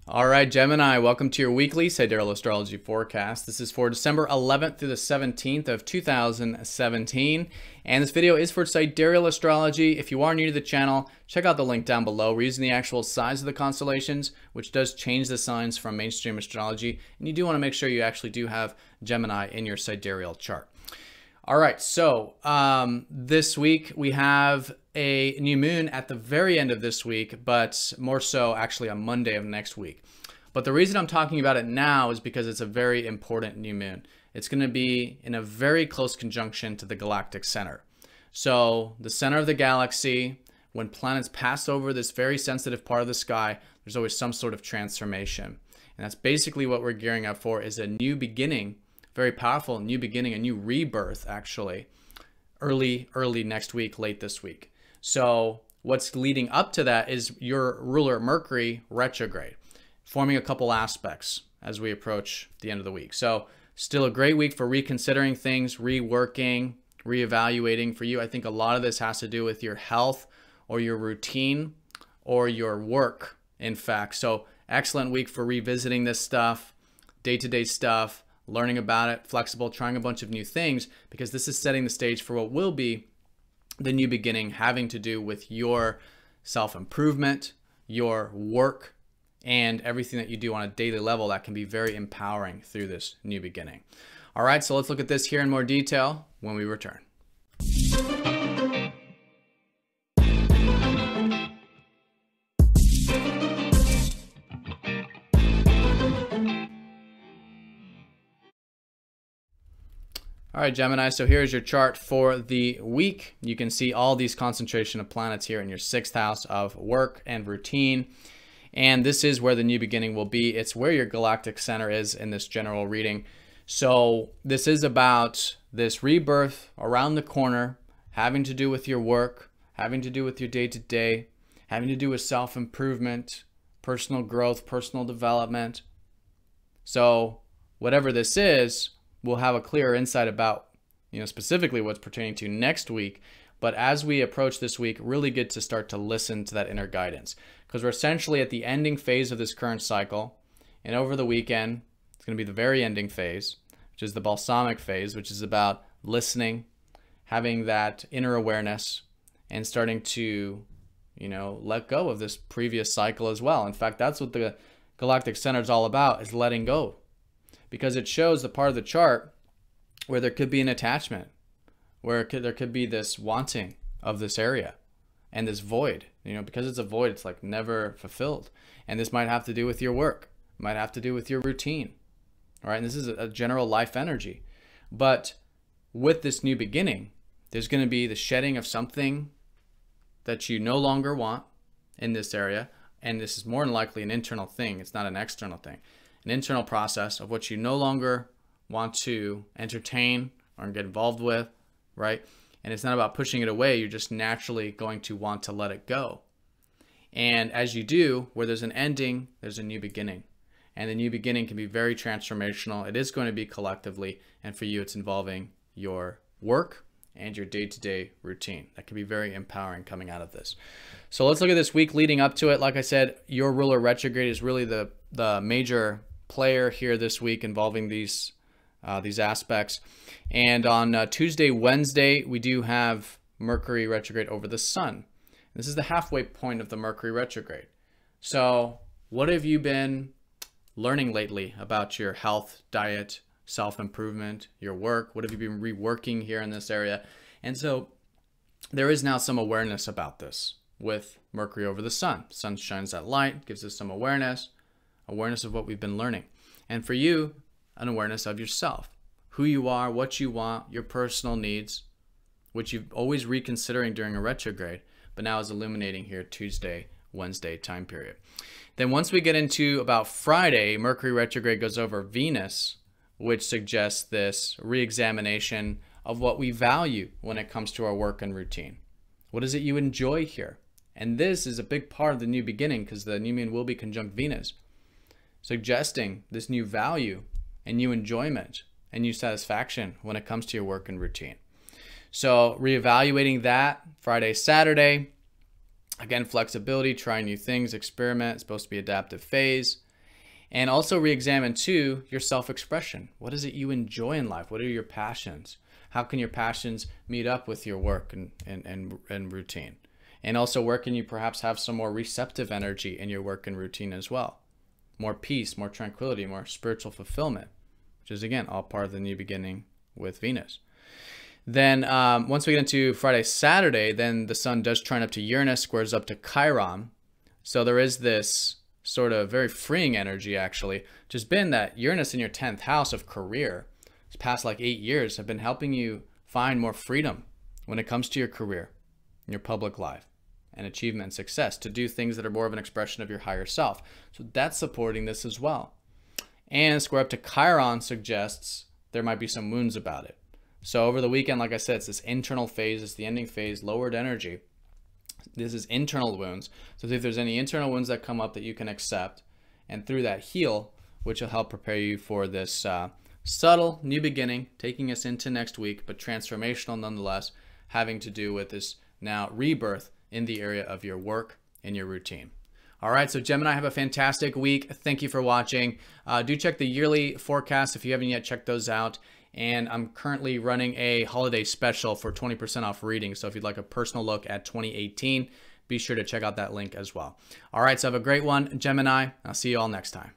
All right, Gemini, welcome to your weekly Sidereal Astrology forecast. This is for December 11th through the 17th of 2017. And this video is for Sidereal Astrology. If you are new to the channel, check out the link down below. We're using the actual size of the constellations, which does change the signs from mainstream astrology. And you do want to make sure you actually do have Gemini in your sidereal chart. All right, so this week we have a new moon at the very end of this week, but more so actually on Monday of next week. But the reason I'm talking about it now is because it's a very important new moon. It's going to be in a very close conjunction to the Galactic Center. So the center of the galaxy, when planets pass over this very sensitive part of the sky, there's always some sort of transformation. And that's basically what we're gearing up for, is a new beginning. Very powerful new beginning, a new rebirth, actually, early next week, late this week. So what's leading up to that is your ruler Mercury retrograde, forming a couple aspects as we approach the end of the week. So still a great week for reconsidering things, reworking, reevaluating. For you, I think a lot of this has to do with your health or your routine or your work, in fact. So excellent week for revisiting this stuff, day-to-day stuff, learning about it, flexible, trying a bunch of new things, because this is setting the stage for what will be the new beginning, having to do with your self-improvement, your work, and everything that you do on a daily level that can be very empowering through this new beginning. All right, so let's look at this here in more detail when we return. All right, Gemini, so here's your chart for the week. You can see all these concentration of planets here in your 6th house of work and routine. And this is where the new beginning will be. It's where your galactic center is in this general reading. So this is about this rebirth around the corner, having to do with your work, having to do with your day-to-day, having to do with self-improvement, personal growth, personal development. So whatever this is, we'll have a clearer insight about, specifically what's pertaining to next week. But as we approach this week, really good to start to listen to that inner guidance, because we're essentially at the ending phase of this current cycle. And over the weekend, it's going to be the very ending phase, which is the balsamic phase, which is about listening, having that inner awareness, and starting to, let go of this previous cycle as well. In fact, that's what the Galactic Center is all about, is letting go. Because it shows the part of the chart where there could be an attachment, where there could be this wanting of this area and this void. Because it's a void, it's like never fulfilled. And this might have to do with your work, it might have to do with your routine, all right? And this is a general life energy. But with this new beginning, there's going to be the shedding of something that you no longer want in this area. And this is more than likely an internal thing. It's not an external thing. An internal process of what you no longer want to entertain or get involved with, right? And it's not about pushing it away. You're just naturally going to want to let it go. And as you do, where there's an ending, there's a new beginning. And the new beginning can be very transformational. It is going to be collectively. And for you, it's involving your work and your day-to-day routine. That can be very empowering coming out of this. So let's look at this week leading up to it. Like I said, your ruler retrograde is really the major player here this week, involving these aspects. And on Tuesday, Wednesday, we do have Mercury retrograde over the sun. This is the halfway point of the Mercury retrograde. So what have you been learning lately about your health, diet, self-improvement, your work? What have you been reworking here in this area? And so there is now some awareness about this with Mercury over the sun. Sun shines that light, gives us some awareness of what we've been learning. And for you, an awareness of yourself, who you are, what you want, your personal needs, which you've always reconsidering during a retrograde, but now is illuminating here Tuesday, Wednesday time period. Then once we get into about Friday, Mercury retrograde goes over Venus, which suggests this re-examination of what we value when it comes to our work and routine. What is it you enjoy here? And this is a big part of the new beginning, because the new moon will be conjunct Venus, suggesting this new value and new enjoyment and new satisfaction when it comes to your work and routine. So reevaluating that Friday, Saturday, again, flexibility, try new things, experiment. It's supposed to be adaptive phase. And also re-examine too your self-expression. What is it you enjoy in life? What are your passions? How can your passions meet up with your work and routine? And also, where can you perhaps have some more receptive energy in your work and routine as well? More peace, more tranquility, more spiritual fulfillment, which is, again, all part of the new beginning with Venus. Then once we get into Friday, Saturday, then the sun does trine up to Uranus, squares up to Chiron. So there is this sort of very freeing energy, actually, which has been that Uranus in your 10th house of career, this past like 8 years, have been helping you find more freedom when it comes to your career, your public life, and achievement and success, to do things that are more of an expression of your higher self. So that's supporting this as well. And square up to Chiron suggests there might be some wounds about it. So over the weekend, like I said, it's this internal phase, it's the ending phase, lowered energy. This is internal wounds. So if there's any internal wounds that come up that you can accept and through that heal, which will help prepare you for this subtle new beginning, taking us into next week, but transformational nonetheless, having to do with this now rebirth in the area of your work and your routine. All right, so Gemini, have a fantastic week. Thank you for watching. Do check the yearly forecast if you haven't yet checked those out. And I'm currently running a holiday special for 20% off reading. So if you'd like a personal look at 2018, be sure to check out that link as well. All right, so have a great one, Gemini. I'll see you all next time.